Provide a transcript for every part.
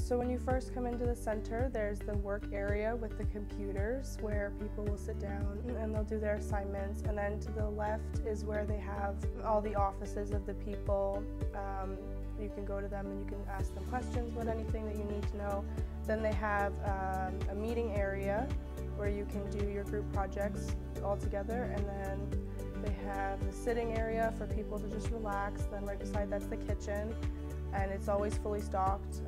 So when you first come into the center, there's the work area with the computers where people will sit down and they'll do their assignments. And then to the left is where they have all the offices of the people. You can go to them and you can ask them questions about anything that you need to know. Then they have a meeting area where you can do your group projects all together. And then they have the sitting area for people to just relax. Then right beside that's the kitchen. And it's always fully stocked,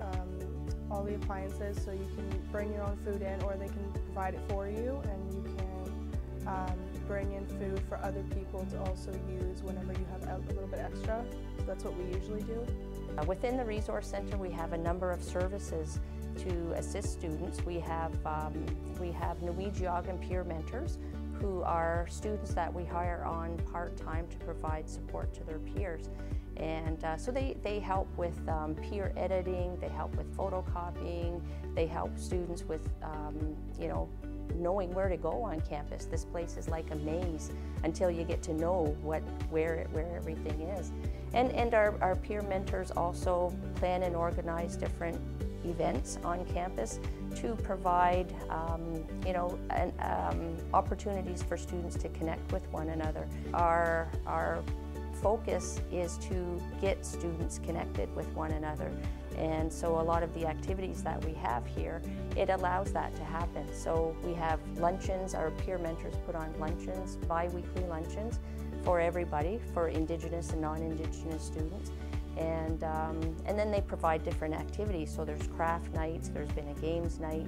all the appliances, so you can bring your own food in or they can provide it for you, and you can bring in food for other people to also use whenever you have a little bit extra. So that's what we usually do. Within the Resource Centre we have a number of services to assist students. We have Georgian peer mentors who are students that we hire on part-time to provide support to their peers. And so they help with peer editing, they help with photocopying, they help students with knowing where to go on campus. This place is like a maze until you get to know where everything is. And our peer mentors also plan and organize different events on campus to provide opportunities for students to connect with one another. Our focus is to get students connected with one another, and so a lot of the activities that we have here, it allows that to happen. So we have luncheons, our peer mentors put on luncheons, bi-weekly luncheons for everybody, for Indigenous and non-Indigenous students. And then they provide different activities. So there's craft nights, there's been a games night,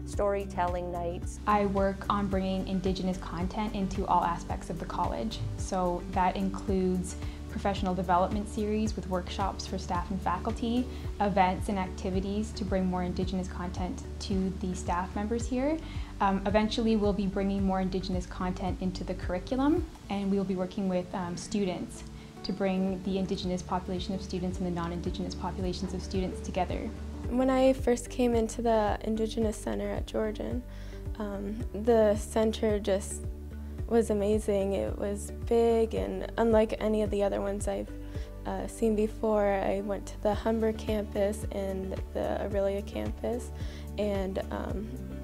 storytelling nights. I work on bringing Indigenous content into all aspects of the college. So that includes professional development series with workshops for staff and faculty, events and activities to bring more Indigenous content to the staff members here. Eventually we'll be bringing more Indigenous content into the curriculum, and we will be working with students to bring the Indigenous population of students and the non-Indigenous populations of students together. When I first came into the Indigenous Centre at Georgian, the center just was amazing. It was big and unlike any of the other ones I've seen before. I went to the Humber campus and the Aurelia campus, and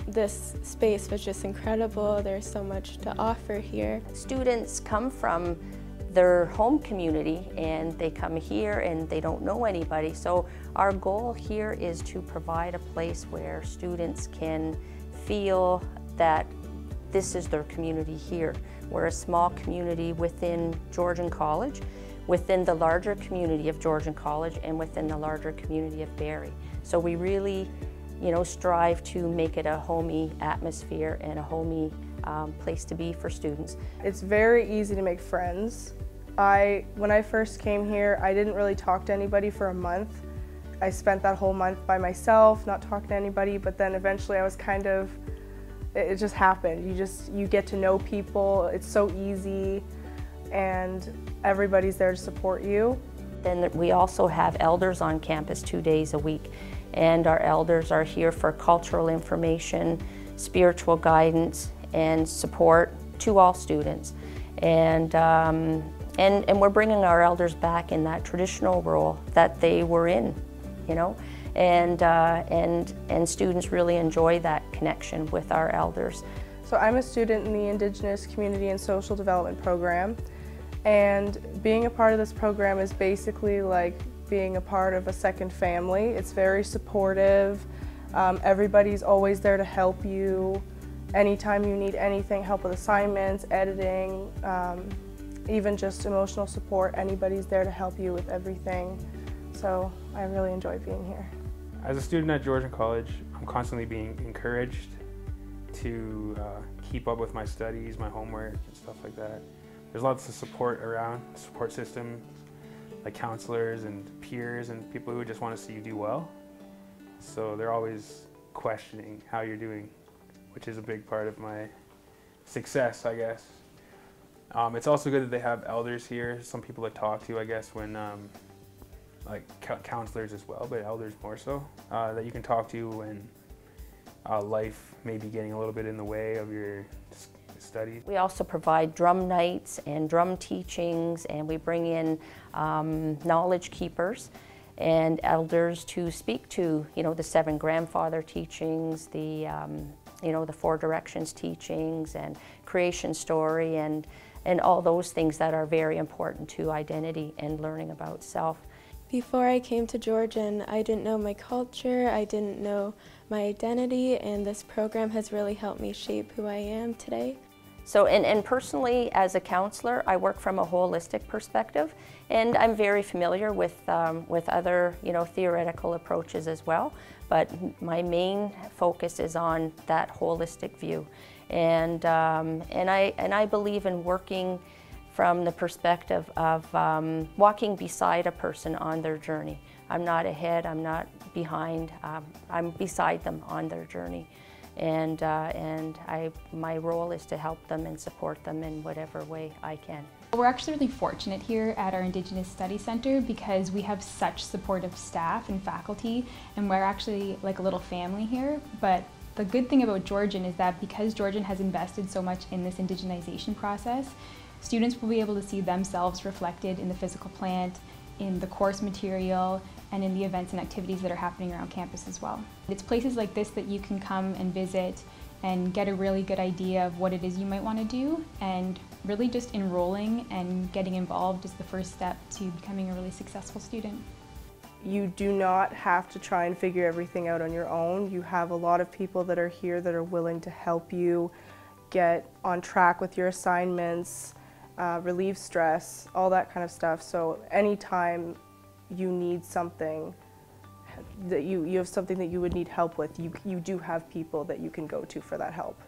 this space was just incredible. There's so much to offer here. Students come from their home community and they come here and they don't know anybody. So our goal here is to provide a place where students can feel that this is their community here. We're a small community within Georgian College, within the larger community of Georgian College, and within the larger community of Barrie. So we really, strive to make it a homey atmosphere and a homey place to be for students. It's very easy to make friends. When I first came here, I didn't really talk to anybody for a month. I spent that whole month by myself, not talking to anybody, but then eventually I was it just happened. You get to know people, it's so easy, and everybody's there to support you. Then we also have elders on campus 2 days a week, and our elders are here for cultural information, spiritual guidance, and support to all students. And we're bringing our elders back in that traditional role that they were in, and students really enjoy that connection with our elders. So I'm a student in the Indigenous Community and Social Development program, and being a part of this program is basically like being a part of a second family. It's very supportive. Everybody's always there to help you. Anytime you need anything, help with assignments, editing, even just emotional support, anybody's there to help you with everything. So I really enjoy being here. As a student at Georgian College, I'm constantly being encouraged to keep up with my studies, my homework, and stuff like that. There's lots of support around, support system, like counselors and peers and people who just want to see you do well. So they're always questioning how you're doing, which is a big part of my success, I guess. It's also good that they have elders here, some people to talk to, I guess, when like counselors as well, but elders more so, that you can talk to when life may be getting a little bit in the way of your studies. We also provide drum nights and drum teachings, and we bring in knowledge keepers. and elders to speak to, the 7 grandfather teachings, the, the 4 directions teachings and creation story and all those things that are very important to identity and learning about self. Before I came to Georgian, I didn't know my culture, I didn't know my identity, and this program has really helped me shape who I am today. So, and personally, as a counselor, I work from a holistic perspective, and I'm very familiar with other, theoretical approaches as well. But my main focus is on that holistic view, and I believe in working from the perspective of walking beside a person on their journey. I'm not ahead, I'm not behind, I'm beside them on their journey. And my role is to help them and support them in whatever way I can. We're actually really fortunate here at our Indigenous Studies Centre because we have such supportive staff and faculty, and we're actually like a little family here. But the good thing about Georgian is that because Georgian has invested so much in this indigenization process, students will be able to see themselves reflected in the physical plant, in the course material, and in the events and activities that are happening around campus as well. It's places like this that you can come and visit and get a really good idea of what it is you might want to do, and really just enrolling and getting involved is the first step to becoming a really successful student. You do not have to try and figure everything out on your own. You have a lot of people that are here that are willing to help you get on track with your assignments, relieve stress, all that kind of stuff. So anytime you need something, that you have something that you would need help with, you do have people that you can go to for that help.